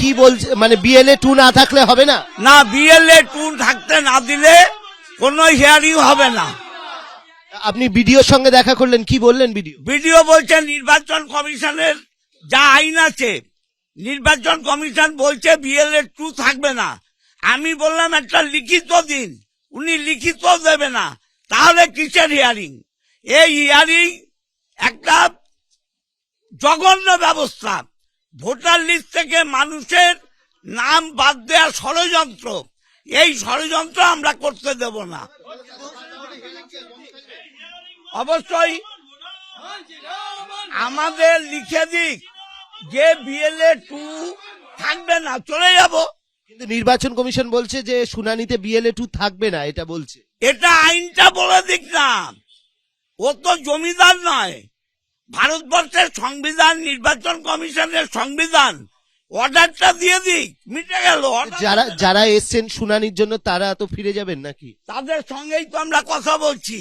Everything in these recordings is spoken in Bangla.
কি বলছে, মানে বিএলএ 2 না থাকলে হবে না? না, বিএলএ 2 থাকতে না দিলে কোনো হিয়ারিং হবে না। আপনি বিডিওর সঙ্গে দেখা করলেন, কি বললেন বিডিও? বিডিও বলছে নির্বাচন কমিশনের যা আইন আছে, নির্বাচন কমিশন বলছে বিএলএ 2 থাকবে না। আমি বললাম একটা লিখিত দিন, উনি লিখিত দেবে না, তাহলে কিসের হিয়ারিং? এই হিয়ারিং একটা জঘন্য ব্যবস্থা। ভোটার লিস্ট থেকে মানুষের নাম বাদ দেওয়ার ষড়যন্ত্র, এই ষড়যন্ত্র আমরা করতে দেব না। অবশ্যই আমাদের লিখে দিক যে বিএলএ 2 থাকবে না, চলে যাব। কিন্তু নির্বাচন কমিশন বলছে যে শুনানিতে বিএলএ 2 থাকবে না, এটা বলছে। এটা আইনটা বলে দিক না, ও তো জমিদার নয়। ভারতবর্ষের সংবিধান, নির্বাচন কমিশনের সংবিধান, অর্ডারটা দিয়ে দিক, মিটে গেল। যারা এসছেন শুনানির জন্য তারা তো ফিরে যাবেন নাকি? তাদের সঙ্গেই তো আমরা কথা বলছি।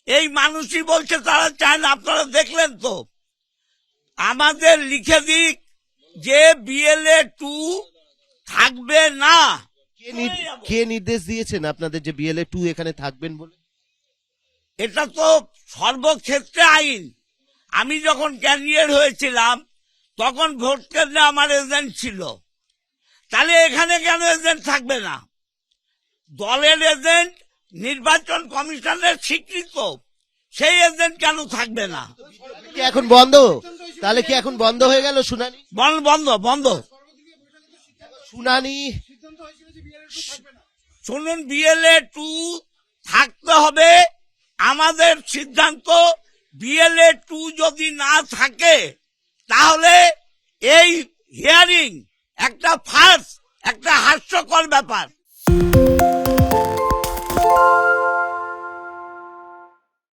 এই মানুষই বলছে তারা চায় না, আপনারা দেখলেন তো। আমাদের লিখে দিক যে বিএলএ 2 থাকবে না। কে নির্দেশ দিয়েছেন আপনাদের যে বিএলএ 2 এখানে থাকবেন বলে? এটা তো সর্বক্ষেত্রে আইন। আমি যখন ক্যান্ডিডেট হয়েছিলাম তখন ভোট কেন্দ্রে আমার এজেন্ট ছিল, তাহলে এখানে কেন এজেন্ট থাকবে না? দলের এজেন্ট নির্বাচন কমিশনের স্বীকৃত, সেই এজেন্ট কেন থাকবে না? কি এখন বন্ধ? তাহলে কি এখন বন্ধ হয়ে গেল শুনানি? বন্ধ বন্ধ। শুনানি শুনুন, বিএলএ 2 থাকতে হবে। আমাদের সিদ্ধান্ত, বিএলএ 2 যদি না থাকে তাহলে এই হিয়ারিং একটা ফার্স, একটা হাস্যকর ব্যাপার।